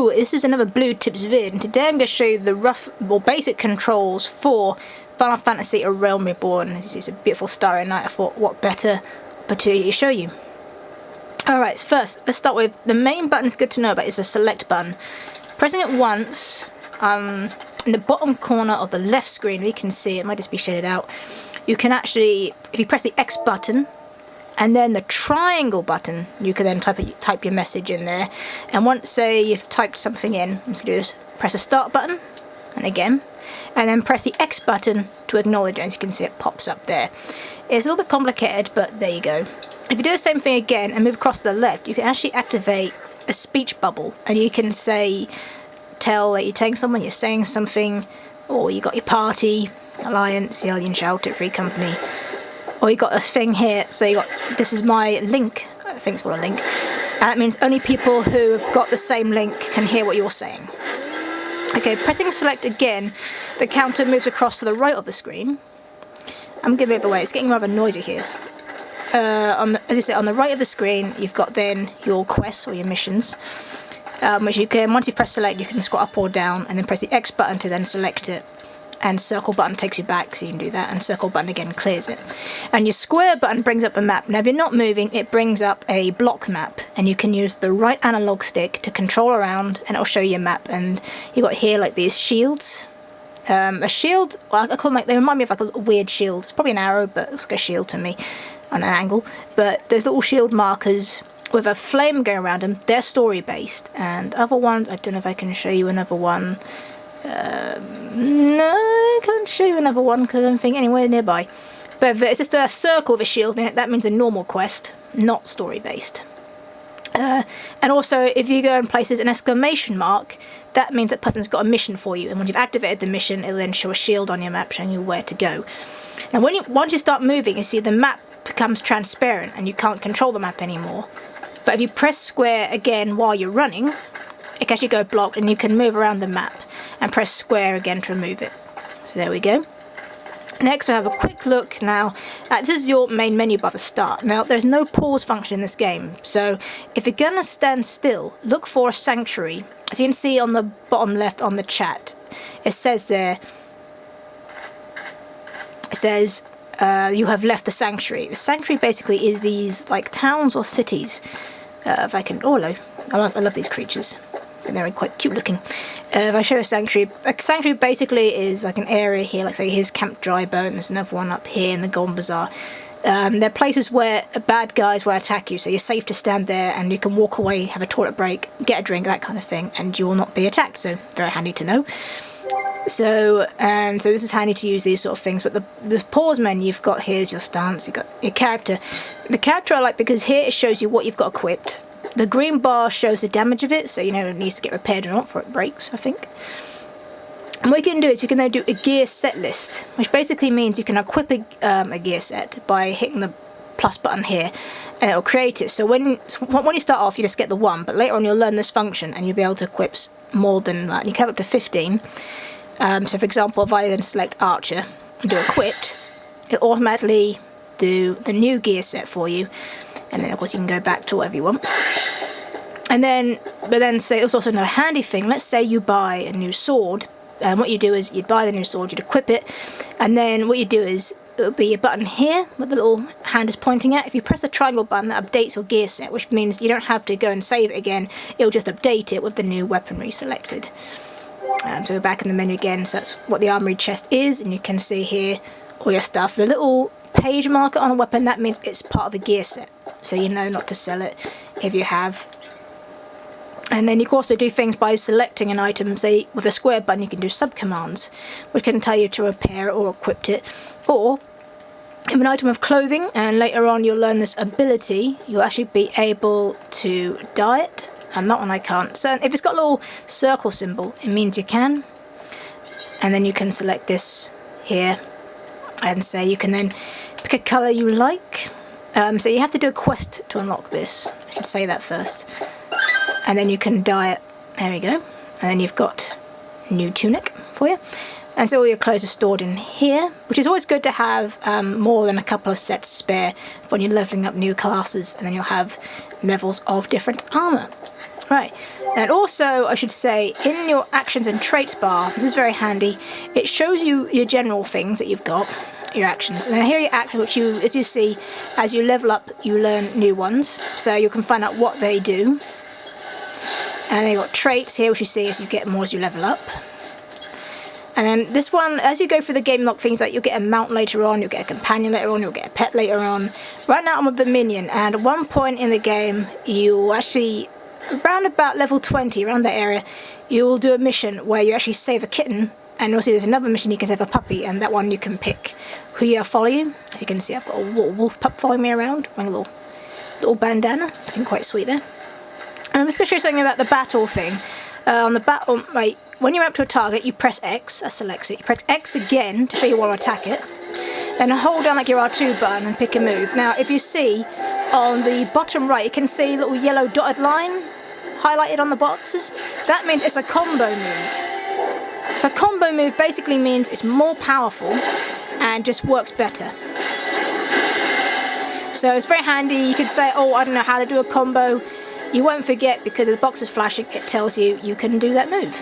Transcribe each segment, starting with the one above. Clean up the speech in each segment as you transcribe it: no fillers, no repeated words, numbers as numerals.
Hello, this is another Blue Tips vid, and today I'm going to show you the rough or basic controls for Final Fantasy or Realm Reborn. As you see, it's a beautiful starry night. I thought, what better opportunity to show you. Alright, first, let's start with the main button. Is good to know about is the select button. Pressing it once, in the bottom corner of the left screen, you can see, it might just be shaded out, you can actually, if you press the X button, and then the triangle button, you can then type your message in there. And once, say, you've typed something in, I'm just going to do this, press the start button, and again, and then press the X button to acknowledge it. As you can see, it pops up there. It's a little bit complicated, but there you go. If you do the same thing again and move across to the left, you can actually activate a speech bubble, and you can say, tell that you're telling someone, you're saying something, or you got your party, alliance, yell and shout it, free company. Or you got a thing here, so you got, this is my link, I think it's called a link, and that means only people who have got the same link can hear what you're saying. Okay, pressing select again, the counter moves across to the right of the screen. I'm giving it away, it's getting rather noisy here. As I said, on the right of the screen, you've got then your quests or your missions, which you can, once you press select, you can scroll up or down, and then press the X button to then select it. And circle button takes you back, so you can do that, and circle button again clears it. And your square button brings up a map. Now if you're not moving, it brings up a block map, and you can use the right analog stick to control around, and it'll show you a map. And you got here like these shields. A shield, well, I call them, like, they remind me of like a weird shield. It's probably an arrow, but it's like a shield to me on an angle. But those little shield markers with a flame going around them, they're story based. And other ones, I don't know if I can show you another one. No, I can't show you another one because I don't think anywhere nearby. But if it's just a circle with a shield in it, that means a normal quest, not story based. And also, if you go and places an exclamation mark, that means that person's got a mission for you. And once you've activated the mission, it'll then show a shield on your map showing you where to go. And once you start moving, you see the map becomes transparent and you can't control the map anymore. But if you press square again while you're running, it can actually go blocked and you can move around the map, and press square again to remove it. So there we go. Next, I have a quick look now. This is your main menu bar to start. Now, there's no pause function in this game, so if you're gonna stand still, look for a sanctuary. As you can see on the bottom left on the chat, it says there, it says you have left the sanctuary. The sanctuary basically is these like towns or cities. If I can, oh hello, I love these creatures. And they're quite cute looking. If I show a sanctuary basically is like an area here, like say here's Camp Drybone, there's another one up here in the Golden Bazaar. They're places where bad guys will attack you, so you're safe to stand there and you can walk away, have a toilet break, get a drink, that kind of thing, and you will not be attacked, so very handy to know. So this is handy to use these sort of things, but the pause menu you've got here is your stance, you've got your character. The character I like because here it shows you what you've got equipped. The green bar shows the damage of it, so you know it needs to get repaired or not before it breaks, I think. And what you can do is you can then do a gear set list, which basically means you can equip a gear set by hitting the plus button here, and it'll create it. So when you start off, you just get the one, but later on you'll learn this function, and you'll be able to equip more than that. You can have up to 15. So for example, if I then select Archer and do equipped, it'll automatically do the new gear set for you. And then of course you can go back to whatever you want. And then, say it's also another handy thing. Let's say you buy a new sword, and what you do is you buy the new sword, you'd equip it, and then what you do is it'll be a button here with the little hand is pointing at. If you press the triangle button, that updates your gear set, which means you don't have to go and save it again. It'll just update it with the new weaponry selected. So we're back in the menu again. So that's what the armory chest is, and you can see here all your stuff. The little page marker on a weapon, that means it's part of a gear set, so you know not to sell it if you have. And then you can also do things by selecting an item. Say with a square button you can do subcommands, which can tell you to repair it or equip it. Or if an item of clothing, and later on you'll learn this ability, you'll actually be able to dye it, and that one I can't. So if it's got a little circle symbol, it means you can. And then you can select this here, and say you can then pick a colour you like. So you have to do a quest to unlock this. I should say that first. And then you can dye it. There we go. And then you've got new tunic for you. And so all your clothes are stored in here, which is always good to have more than a couple of sets spare when you're leveling up new classes, and then you'll have levels of different armour. Right, and also I should say in your actions and traits bar, this is very handy, it shows you your general things that you've got, your actions, and then here are your actions, which you, as you see, as you level up you learn new ones, so you can find out what they do. And then you've got traits here, which you see as you get more as you level up. And then this one, as you go through the game log things, like you'll get a mount later on, you'll get a companion later on, you'll get a pet later on. Right now I'm with the minion, and at one point in the game, you'll actually, around about level 20, around that area, you'll do a mission where you actually save a kitten, and also there's another mission you can save a puppy, and that one you can pick who you'll follow you. As you can see, I've got a little wolf pup following me around, wearing a little bandana, looking quite sweet there. And I'm just going to show you something about the battle thing. On the battle, right, when you're up to a target, you press X, that selects it. You press X again to show you want to attack it. Then hold down like your R2 button and pick a move. Now, if you see on the bottom right, you can see a little yellow dotted line highlighted on the boxes. That means it's a combo move. So a combo move basically means it's more powerful and just works better. So it's very handy. You could say, oh, I don't know how to do a combo. You won't forget because the box is flashing, it tells you you can do that move.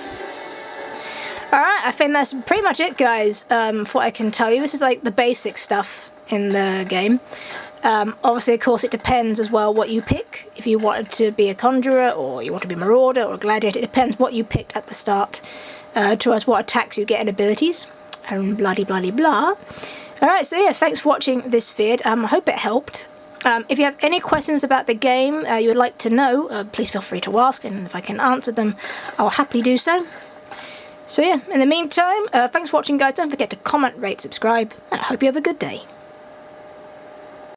Alright, I think that's pretty much it, guys, for what I can tell you. This is like the basic stuff in the game. Obviously, of course, it depends as well what you pick. If you wanted to be a conjurer, or you want to be a marauder, or a gladiator, it depends what you picked at the start towards what attacks you get and abilities, and blah-de-blah-de-blah. Alright, so yeah, thanks for watching this vid. I hope it helped. If you have any questions about the game you would like to know, please feel free to ask, and if I can answer them, I'll happily do so. So yeah, in the meantime, thanks for watching, guys. Don't forget to comment, rate, subscribe, and I hope you have a good day.